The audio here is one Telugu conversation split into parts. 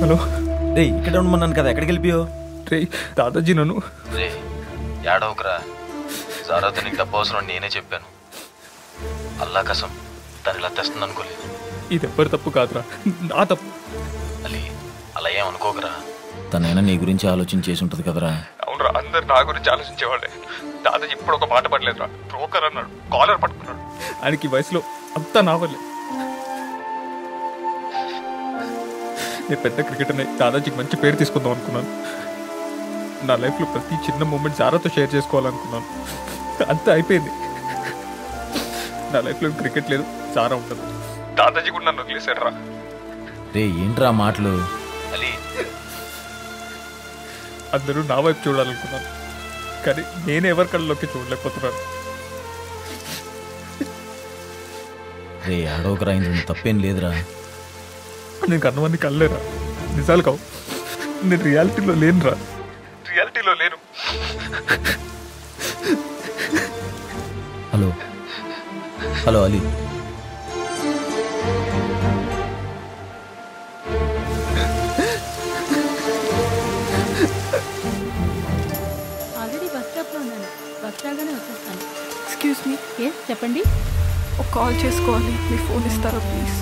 హలో రే ఇక్కడ ఉండమన్నాను కదా, ఎక్కడికి వెళ్ళిపోయో? రే దాదాజీ నన్ను రే ఏడవకురా, జారాతో నీకు డబ్బు అవసరం నేనే చెప్పాను. అల్లా కసం తను ఇలా తెస్తుంది అనుకోలేదు. ఇది ఎవ్వరి తప్పు కాదురా, నా తప్పు. అలీ అలా ఏమనుకోకరా, తనైనా నీ గురించి ఆలోచన చేసి ఉంటుంది కదరా. అవునరా, అందరు నా గురించి ఆలోచించేవాళ్ళే. దాదాజీ ఇప్పుడు ఒక మాట పడలేదురా, బ్రోకర్ అన్నాడు, కాలర్ పట్టుకున్నాడు. ఆయనకి ఈ వయసులో అంతా నా వల్లే. నేను పెద్ద క్రికెటర్ని, దాదాజీకి మంచి పేరు తీసుకుందాం అనుకున్నాను. నా లైఫ్లో ప్రతి చిన్న మూమెంట్ జారాతో షేర్ చేసుకోవాలనుకున్నాను. అంతా అయిపోయింది. నా లైఫ్లో క్రికెట్ లేదు, జారా ఉండదు. దాదాజీ కూడా నన్ను వదిలేశాడు రా. రే ఏంట్రా మాటలు? అలీ అందరూ నా వైపు చూడాలనుకున్నాను, కానీ నేను ఎవరి కళ్ళలోకి చూడలేకపోతున్నాను. రే ఆడోకరా, ఇందులో తప్పేం లేదురా. నేను కన్నవన్నీ కళ్ళేరా, నిజాలు కావు. నేను రియాలిటీలో లేనురా, రియాలిటీలో లేను. Hello hello Ali, already bus స్టాప్లో ఉన్నాను, బస్ రాగానే వచ్చేస్తాను. ఎక్స్క్యూజ్ మీ, చెప్పండి. ఒక కాల్ చేసుకోవాలి, మీ ఫోన్ ఇస్తారా ప్లీజ్?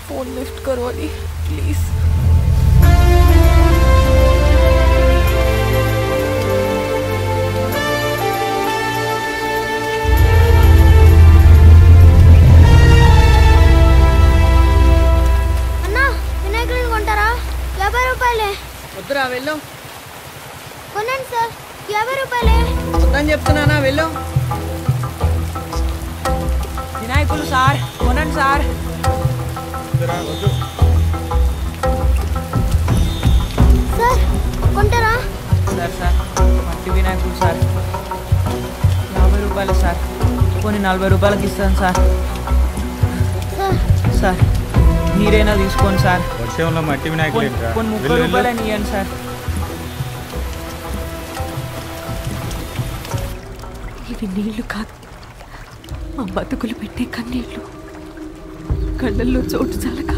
फोन लिफ्ट करो अली प्लीज. అన్నా వినాయకుడిని కొంటారా? 50 రూపాయలే. వద్దురా వెళ్ళు. కొనండి సార్, 50 రూపాయలే. వద్దని చెప్తున్నానా, వెళ్ళు. వినాయకులు సార్, కొనండి సార్. సార్ కొంటారా? సార్ సార్ మట్టి వినాయకులు సార్, 50 రూపాయలు సార్. కొన్ని 40 రూపాయలకి ఇస్తాను సార్. సార్ మీరైనా తీసుకోండి సార్. వర్షంలో మట్టి వినాయకులు కొన్ని 30 రూపాయలని ఇవ్వండి సార్. ఇవి నీళ్లు కాదు, మా బతుకులు పెట్టే కన్నీళ్లు. కళ్ళల్లో చోటు చాలక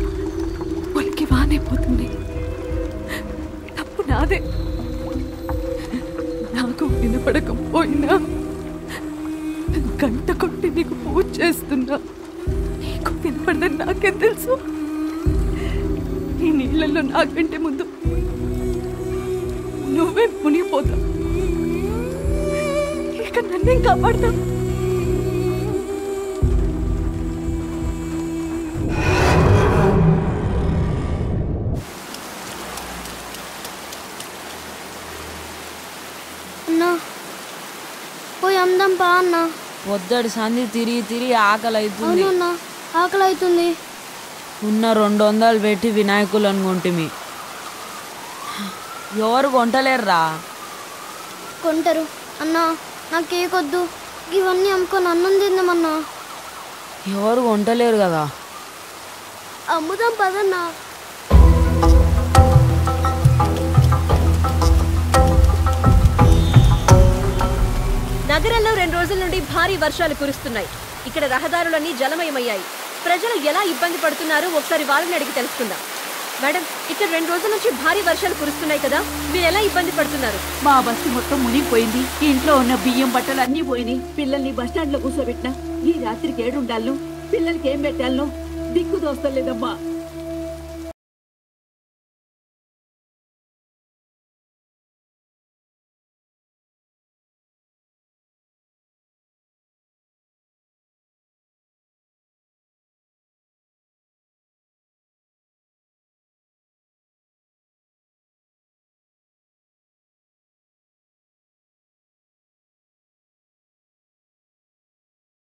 ఒలికి వానైపోతుంది. తప్పు నాదే. నాకు వినపడకపోయినా గంట కొట్టి నీకు పూజ చేస్తున్నా. నీకు వినపడదని నాకేం తెలుసు? ఈ నీళ్ళల్లో నాకంటే ముందు నువ్వే మునిగిపోతావు. ఇక నన్నేం కాపాడతావు? అన్నా పోయి అమ్దాం పా అన్నా. వద్దడి సంధి తిరిగి తిరిగి ఆకలి అవుతుంది. అవునన్నా ఆకలి అవుతుంది. ఉన్న 200 పెట్టి వినాయకులు అనుకుంటుమి, ఎవరు కొంటలేరురా. కొంటారు అన్నా, నాకు కేకొద్దు. ఇవన్నీ అమ్ముకొని అన్నం తిందామన్నా. ఎవరు కొంటలేరు కదా. అమ్ముదాం పదన్నా. నగరంలో 2 రోజుల నుండి భారీ వర్షాలు కురుస్తున్నాయి. ఇక్కడ రహదారులన్నీ జలమయమయ్యాయి. ప్రజలు ఎలా ఇబ్బంది పడుతున్నారో ఒకసారి వాళ్ళని అడిగి తెలుసుకుందాం. మేడం, ఇక్కడ 2 రోజుల నుంచి భారీ వర్షాలు కురుస్తున్నాయి కదా, మీరు ఎలా ఇబ్బంది పడుతున్నారు? మా బస్సు మొత్తం మునిగిపోయింది. ఇంట్లో ఉన్న బియ్యం బట్టలు అన్నీ పోయినాయి. పిల్లల్ని బస్టాండ్ లో కూర్చోబెట్టినా. ఈ రాత్రికి ఏడుండాలను, పిల్లలకి ఏం పెట్టాలను దిక్కు దోస్తలేదమ్మా.